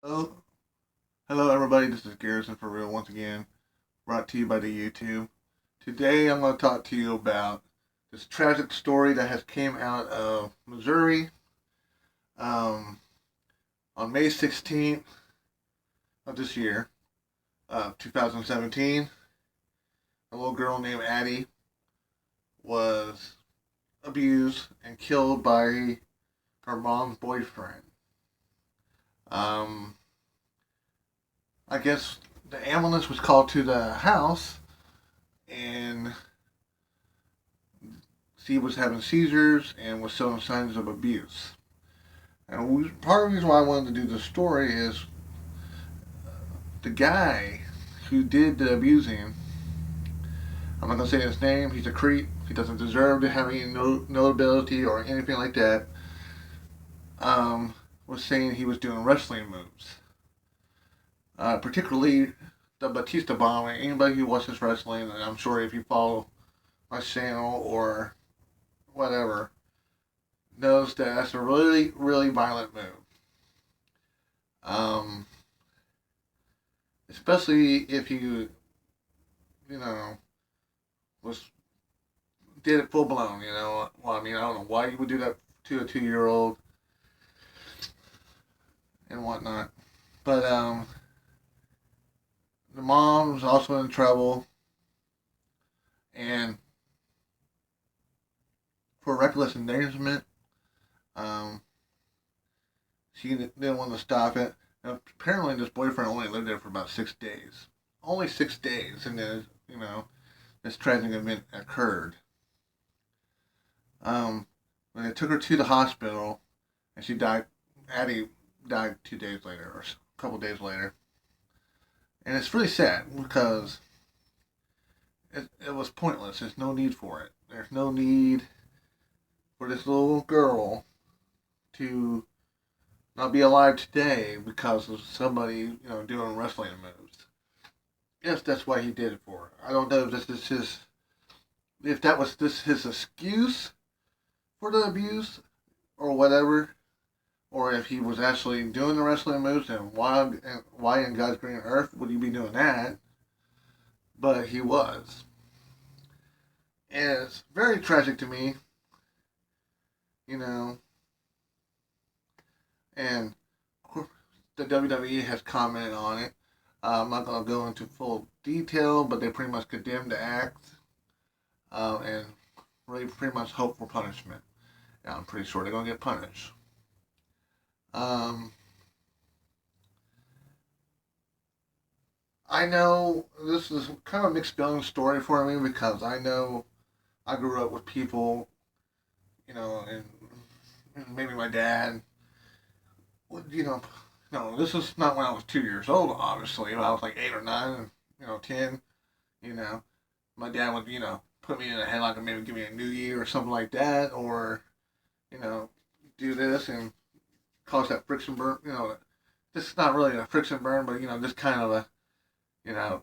Oh, hello everybody. This is Garrison for real once again, brought to you by the YouTube. Today I'm going to talk to you about this tragic story that has came out of Missouri um, on May 16th of this year, 2017. A little girl named Addie was abused and killed by her mom's boyfriend. Um, I guess the ambulance was called to the house, and she was having seizures and was showing signs of abuse. And part of the reason why I wanted to do this story is the guy who did the abusing. I'm not gonna say his name. He's a creep. He doesn't deserve to have any notability or anything like that. Um, was saying he was doing wrestling moves, particularly the Bautista bomb. Anybody who watches wrestling, and I'm sure if you follow my channel or whatever, knows that that's a really, really violent move. Um, Especially if you know, was did it full blown. Well, I mean, I don't know why you would do that to a 2-year old and whatnot, but the mom was also in trouble, and for reckless endangerment, um, she didn't want to stop it. Now, apparently, this boyfriend only lived there for about 6 days. Only 6 days, and then this tragic event occurred. When they took her to the hospital, and she died. Addie died 2 days later, or a couple days later, and it's really sad because it was pointless. There's no need for it. There's no need for this little girl to not be alive today because of somebody, doing wrestling moves. Yes, that's why he did it for her. I don't know if this is if that was his excuse for the abuse or whatever, or if he was actually doing the wrestling moves, and why in God's green earth would he be doing that? But he was, and it's very tragic to me, you know. And the WWE has commented on it. I'm not going to go into full detail, but they pretty much condemned the act, and really pretty much hope for punishment. Yeah, I'm pretty sure they're going to get punished. Um, I know this is kind of a mixed feeling story for me because I know I grew up with people, and maybe my dad would, no, this is not when I was 2 years old, obviously. When I was like 8 or 9, 10, you know, my dad would, put me in a headlock and maybe give me a new year or something like that, or, you know, do this and cause that friction burn, this is not really a friction burn, but, just kind of a, you know,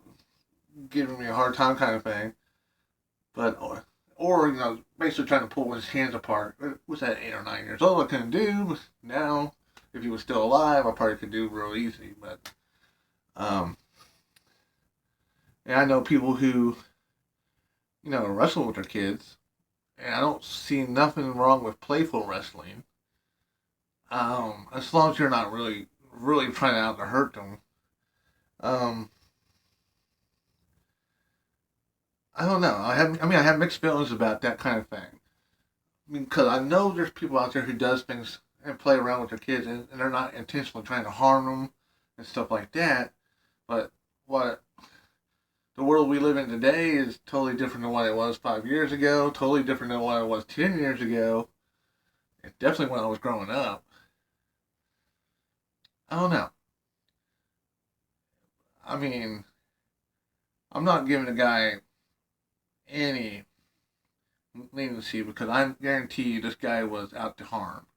giving me a hard time kind of thing. But, basically trying to pull his hands apart. It was at 8 or 9 years old, I couldn't do. Now, if he was still alive, I probably could do real easy. But, um, and I know people who, wrestle with their kids, and I don't see nothing wrong with playful wrestling. As long as you're not really, really trying out to hurt them. Um, I don't know. I have mixed feelings about that kind of thing. I mean, because I know there's people out there who does things and play around with their kids, and they're not intentionally trying to harm them and stuff like that. But what the world we live in today is totally different than what it was 5 years ago. Totally different than what it was 10 years ago. And definitely when I was growing up. I don't know. I mean, I'm not giving a guy any leniency because I guarantee you this guy was out to harm.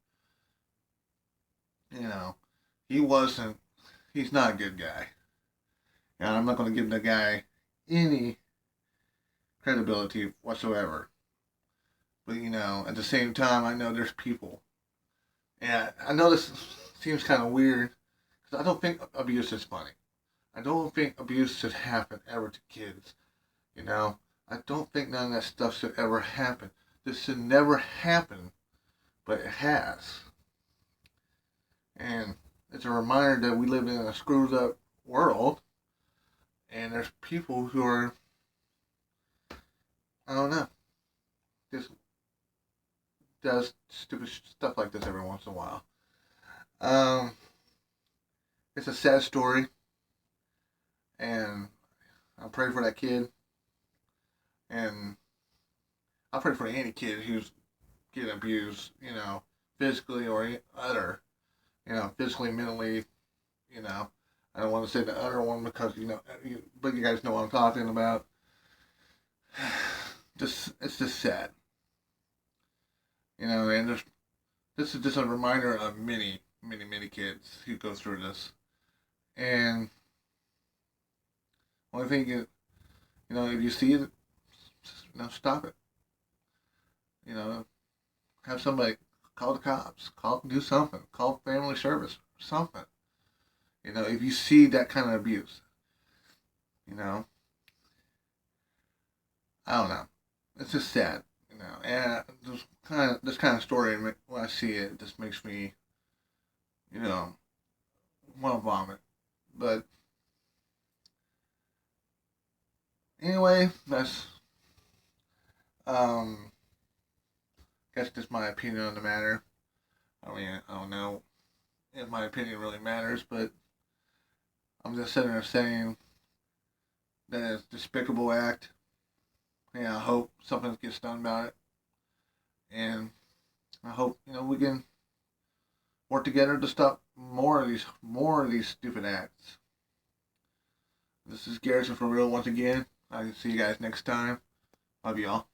You know, he wasn't. He's not a good guy, and I'm not going to give the guy any credibility whatsoever. But at the same time, I know there's people, and I know this seems kind of weird Because I don't think abuse is funny. I don't think abuse should happen ever to kids. You know, I don't think none of that stuff should ever happen. This should never happen, but it has. And it's a reminder that we live in a screwed up world, and there's people who are, I don't know, just does stupid stuff like this every once in a while. Um, it's a sad story, and I pray for that kid, and I pray for any kid who's getting abused, physically or other, physically, mentally, you know. I don't want to say the other one because, but you guys know what I'm talking about. It's just sad. And this is just a reminder of many, many, many kids who go through this. And only thing is, if you see it, stop it. Have somebody call the cops, do something, call family service, or something. If you see that kind of abuse, I don't know. It's just sad, And this kind of story, when I see it, just makes me, want to vomit. But anyway, that's guess just my opinion on the matter. I mean, I don't know if my opinion really matters, but I'm just sitting there saying that it's a despicable act. And I hope something gets done about it. And I hope, we can work together to stop more of these stupid acts. This is Garrison for real once again. I can see you guys next time. Love y'all.